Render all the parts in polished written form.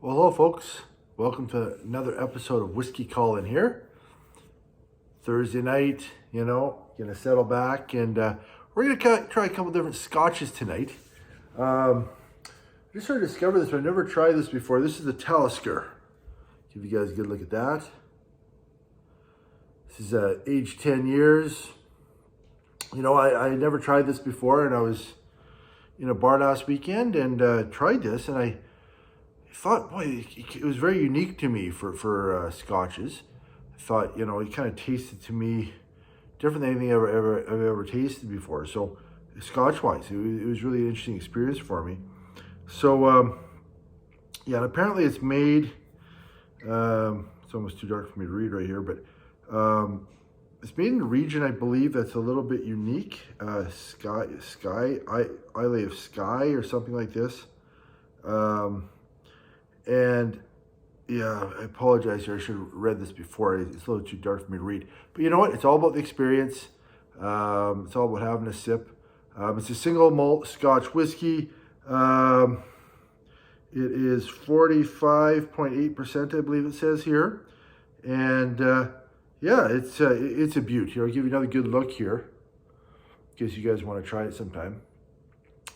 Well, hello, folks. Welcome to another episode of Whiskey Call-In here. Thursday night, gonna settle back and we're gonna try a couple different scotches tonight. I just started to discover this, but I've never tried this before. This is the Talisker. Give you guys a good look at that. This is aged 10 years. I never tried this before, and I was in a bar last weekend and tried this, and I thought, boy, it was very unique to me for scotches. I thought, it kind of tasted to me different than anything I've ever tasted before. So, Scotch-wise, it was really an interesting experience for me. So, yeah, and apparently it's made. It's almost too dark for me to read right here, but it's made in a region, I believe, that's a little bit unique. Isle of Skye or something like this. And yeah, I apologize here. I should have read this before. It's a little too dark for me to read. But you know what? It's all about the experience. It's all about having a sip. It's a single malt Scotch whiskey. It is 45.8%, I believe it says here. And yeah, it's a beaut. Here, I'll give you another good look here, in case you guys want to try it sometime.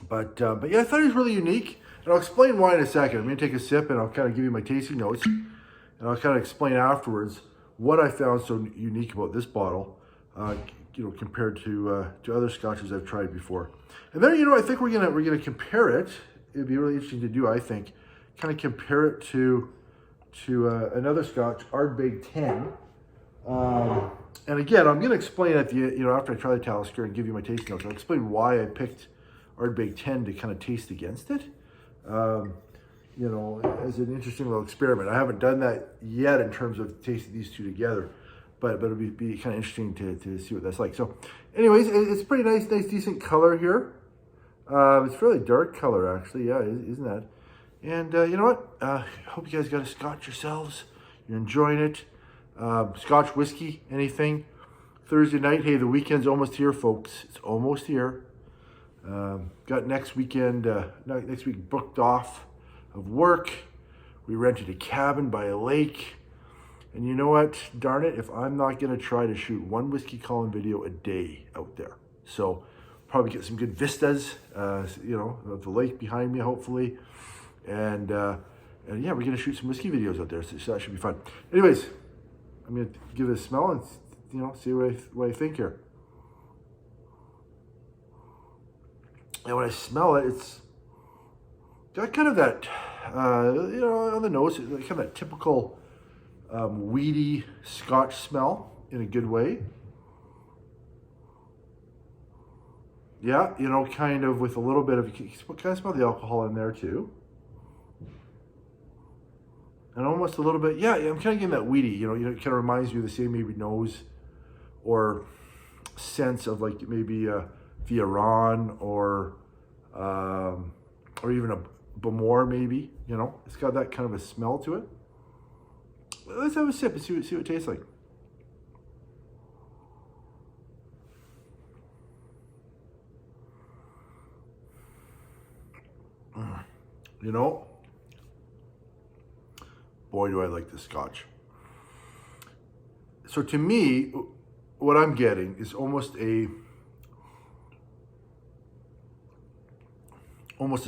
But yeah, I thought it was really unique. And I'll explain why in a second. I'm going to take a sip and I'll kind of give you my tasting notes. And I'll kind of explain afterwards what I found so unique about this bottle, compared to other scotches I've tried before. And then, I think we're gonna compare it. It'd be really interesting to do, I think, kind of compare it to another scotch, Ardbeg 10. And again, I'm going to explain at the after I try the Talisker and give you my tasting notes. I'll explain why I picked Ardbeg 10 to kind of taste against it. As an interesting little experiment. I haven't done that yet in terms of tasting these two together, but it'll be kind of interesting to see what that's like. So anyways, it's pretty nice, decent color here. It's fairly dark color, actually. Yeah, isn't that? And you know what? Hope you guys got a scotch yourselves. You're enjoying it. Scotch whiskey, anything. Thursday night. Hey, the weekend's almost here, folks. It's almost here. Got next week booked off of work. We rented a cabin by a lake. And you know what? Darn it, if I'm not going to try to shoot one Whiskey Call-In video a day out there. So probably get some good vistas, of the lake behind me, hopefully. And yeah, we're going to shoot some whiskey videos out there. So that should be fun. Anyways, I'm going to give it a smell and, see what I think here. And when I smell it, it's got kind of that, on the nose, kind of that typical weedy Scotch smell in a good way. Yeah, kind of with a little bit of, kind of smell the alcohol in there too. And almost a little bit, yeah, I'm kind of getting that weedy, it kind of reminds you of the same maybe nose or sense of like maybe the Iran or even a Bamor maybe, it's got that kind of a smell to it. Let's have a sip and see what it tastes like. Boy, do I like this scotch. So to me, what I'm getting is almost a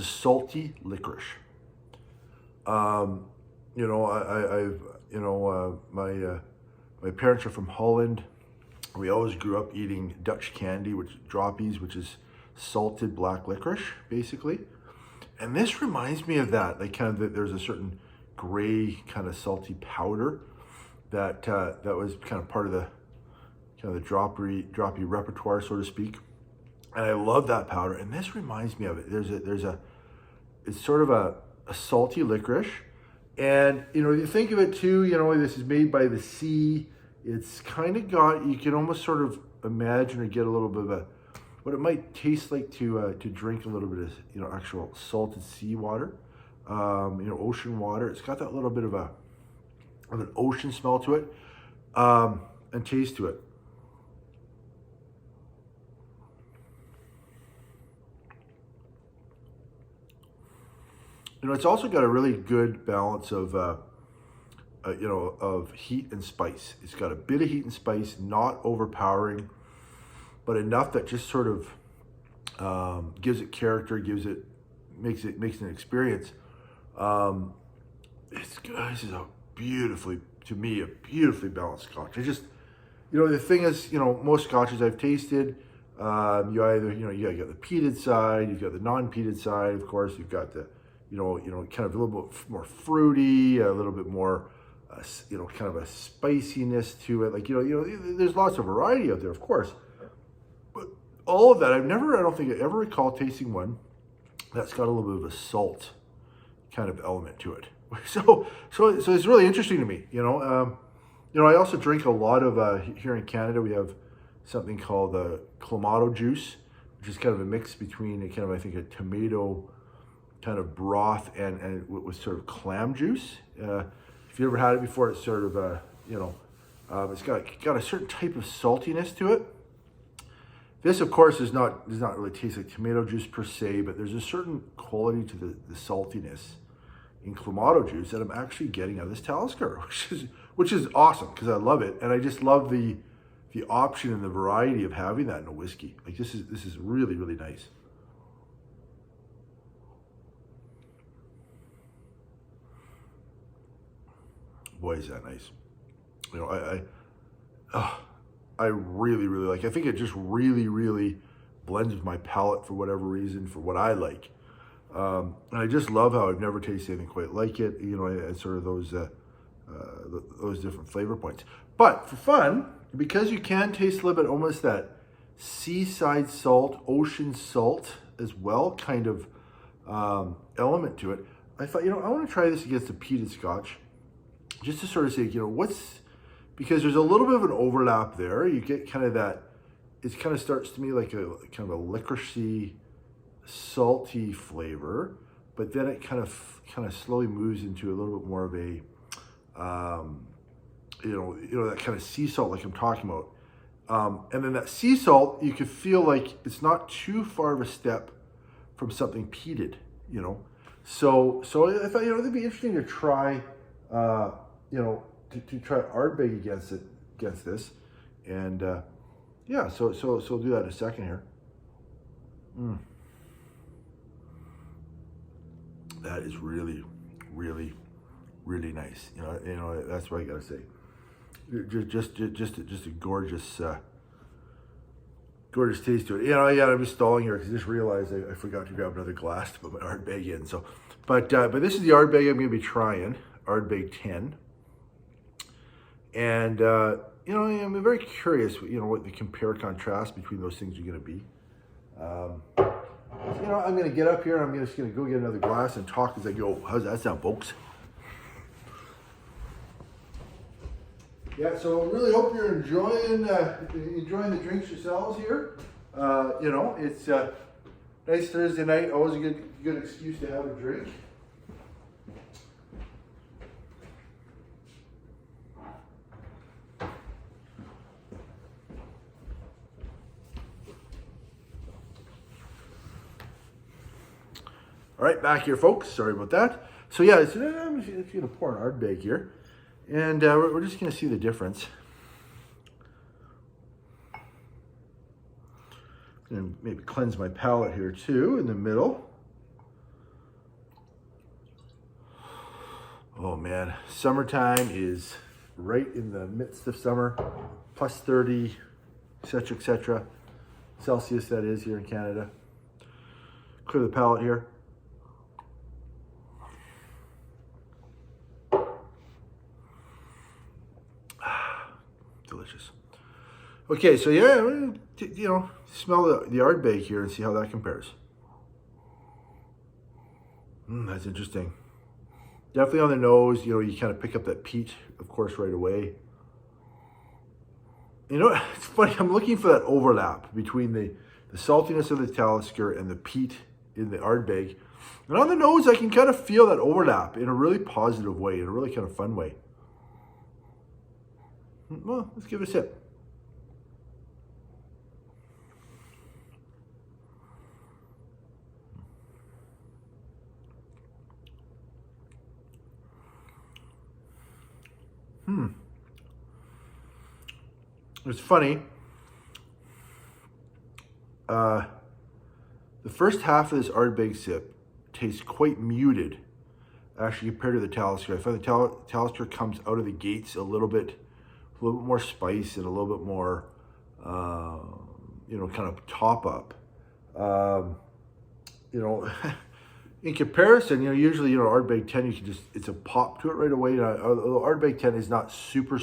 salty licorice. My parents are from Holland. We always grew up eating Dutch candy, droppies, which is salted black licorice, basically. And this reminds me of that. Like there's a certain gray kind of salty powder that was kind of part of the droppy repertoire, so to speak. And I love that powder. And this reminds me of it. It's sort of a salty licorice. And, you think of it too, this is made by the sea. It's kind of you can almost sort of imagine or get a little bit of what it might taste like to drink a little bit of, actual salted seawater, ocean water. It's got that little bit of an ocean smell to it, and taste to it. You know, it's also got a really good balance of, you know, of heat and spice. It's got a bit of heat and spice, not overpowering, but enough that just sort of gives it character, makes it an experience. This is a beautifully, to me, a beautifully balanced Scotch. You know, the thing is, you know, most Scotches I've tasted, you either, you know, you got the peated side, you've got the non-peated side, of course, you've got the, you know, kind of a little bit more fruity, a little bit more, you know, kind of a spiciness to it. Like, you know, there's lots of variety out there, of course. But all of that, I don't think I ever recall tasting one that's got a little bit of a salt kind of element to it. So it's really interesting to me, you know. You know, I also drink a lot of, here in Canada, we have something called the Clamato juice, which is kind of a mix between a kind of, I think, a tomato kind of broth and with sort of clam juice. If you ever had it before, it's sort of, you know, it's got a certain type of saltiness to it. This, of course, does not really taste like tomato juice per se, but there's a certain quality to the saltiness in Clamato juice that I'm actually getting out of this Talisker, which is awesome because I love it, and I just love the option and the variety of having that in a whiskey. Like this is really, really nice. Boy, is that nice. You know, I really, really like. I think it just really, really blends with my palate for whatever reason, for what I like. And I just love how I've never tasted anything quite like it. You know, and sort of those different flavor points. But for fun, because you can taste a little bit almost that seaside salt, ocean salt as well, kind of element to it. I thought, you know, I want to try this against a peated Scotch, just to sort of say, you know, because there's a little bit of an overlap there. You get kind of that. It kind of starts to me like a kind of a licoricey, salty flavor, but then it kind of slowly moves into a little bit more of a, you know that kind of sea salt like I'm talking about, and then that sea salt you could feel like it's not too far of a step from something peated, you know. So I thought, you know, it'd be interesting to try, you know, to try Ardbeg against this, and yeah, so we'll do that in a second here. That is really, really, really nice. You know, that's what I gotta say. Just a gorgeous, gorgeous taste to it. You know, yeah, I'm just stalling here because I just realized I forgot to grab another glass to put my Ardbeg in. So, but this is the Ardbeg I'm gonna be trying, Ardbeg 10, and you know, I'm very curious. You know, what the compare contrast between those things are gonna be. You know, I'm going to get up here and I'm just going to go get another glass and talk as I go. How's that sound, folks? Yeah, so I really hope you're enjoying the drinks yourselves here. You know, it's nice Thursday night. Always a good excuse to have a drink. All right, back here, folks. Sorry about that. So yeah, I'm just going to pour an Ardbeg here, and we're just going to see the difference. And maybe cleanse my palate here too in the middle. Oh man, summertime is right in the midst of summer, plus 30, etc., Celsius that is here in Canada. Clear the palate here. Delicious. Okay, so yeah, you know, smell the Ardbeg here and see how that compares. That's interesting. Definitely on the nose, you know, you kind of pick up that peat, of course, right away. You know, it's funny, I'm looking for that overlap between the saltiness of the Talisker and the peat in the Ardbeg. And on the nose, I can kind of feel that overlap in a really positive way, in a really kind of fun way. Well, let's give it a sip. It's funny. The first half of this Ardbeg sip tastes quite muted, actually, compared to the Talisker. I find the Talisker comes out of the gates a little bit more spice and a little bit more, kind of top up. In comparison, usually, Ardbeg 10, it's a pop to it right away. Although Ardbeg 10 is not super,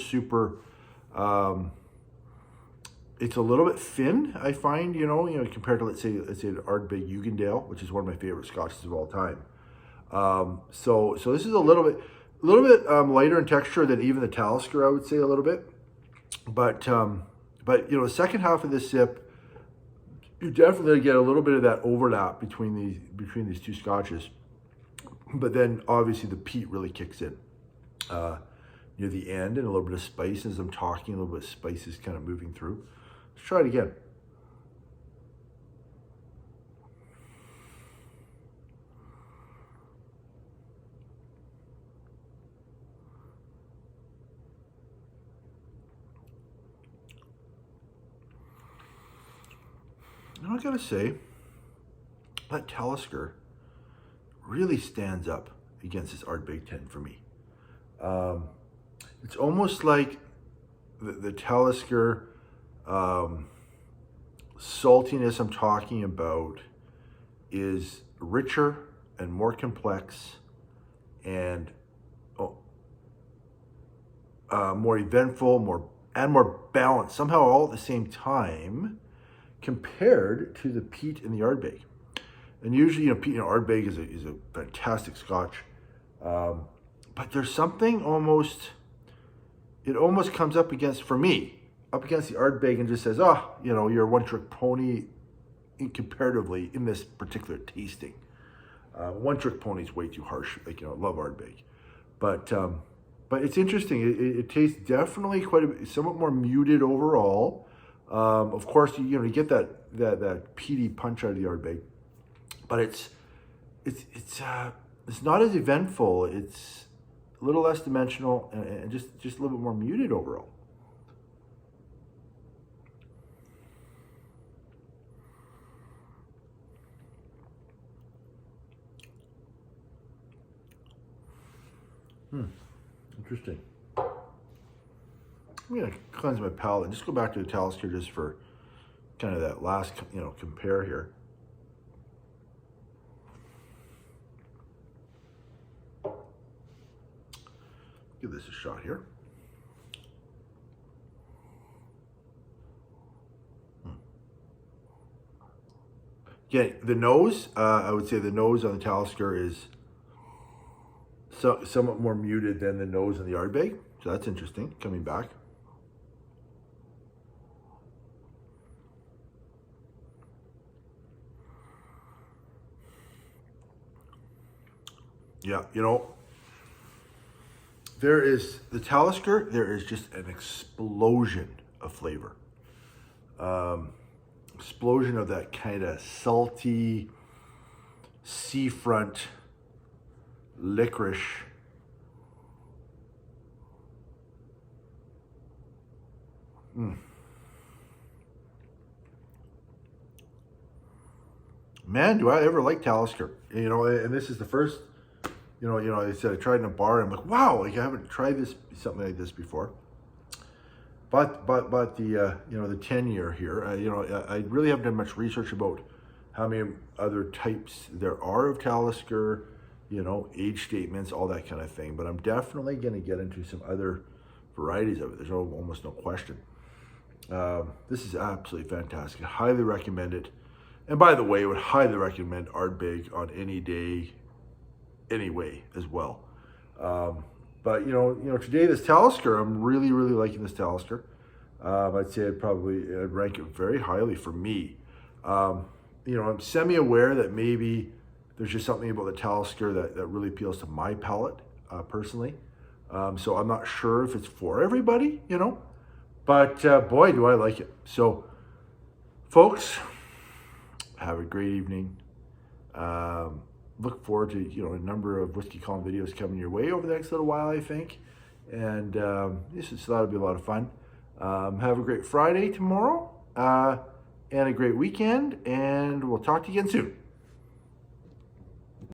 it's a little bit thin, I find, compared to, let's say an Ardbeg Jugendale, which is one of my favorite Scotches of all time. So this is a little bit lighter in texture than even the Talisker, I would say, a little bit. But the second half of this sip, you definitely get a little bit of that overlap between these two Scotches. But then obviously the peat really kicks in near the end, and a little bit of spice as I'm talking, a little bit of spice is kind of moving through. Let's try it again. I gotta say, that Talisker really stands up against this Ardbeg 10 for me. It's almost like the Talisker saltiness I'm talking about is richer and more complex and more eventful, more balanced, somehow all at the same time, compared to the peat in the Ardbeg. And usually, peat in Ardbeg is a fantastic Scotch, but there's something it almost comes up against the Ardbeg and just says, you're a one-trick pony comparatively in this particular tasting. One-trick pony is way too harsh. I love Ardbeg, but it's interesting. It tastes definitely somewhat more muted overall. Of course, you get that peaty punch out of the Ardbeg, but it's not as eventful. It's a little less dimensional and just a little bit more muted overall. Interesting. I'm going to cleanse my palate and just go back to the Talisker just for kind of that last, compare here. Give this a shot here. Yeah, the nose, I would say the nose on the Talisker is somewhat more muted than the nose on the Ardbeg. So that's interesting, coming back. Yeah, there is just an explosion of flavor. Explosion of that kind of salty, seafront, licorice. Man, do I ever like Talisker. And this is the first, I said I tried in a bar and I'm like, wow, I haven't tried something like this before. But the the 10-year here, I really haven't done much research about how many other types there are of Talisker, age statements, all that kind of thing. But I'm definitely going to get into some other varieties of it. There's almost no question. This is absolutely fantastic. I highly recommend it. And by the way, I would highly recommend Ardbeg on any day, anyway, as well. But today this Talisker, I'm really, really liking this Talisker. I'd say I'd rank it very highly for me. I'm semi-aware that maybe there's just something about the Talisker that really appeals to my palate, personally. So I'm not sure if it's for everybody, but boy, do I like it. So, folks, have a great evening. Look forward to a number of Whiskey Column videos coming your way over the next little while, I think. And this is that'll be a lot of fun. Have a great Friday tomorrow, and a great weekend, and we'll talk to you again soon.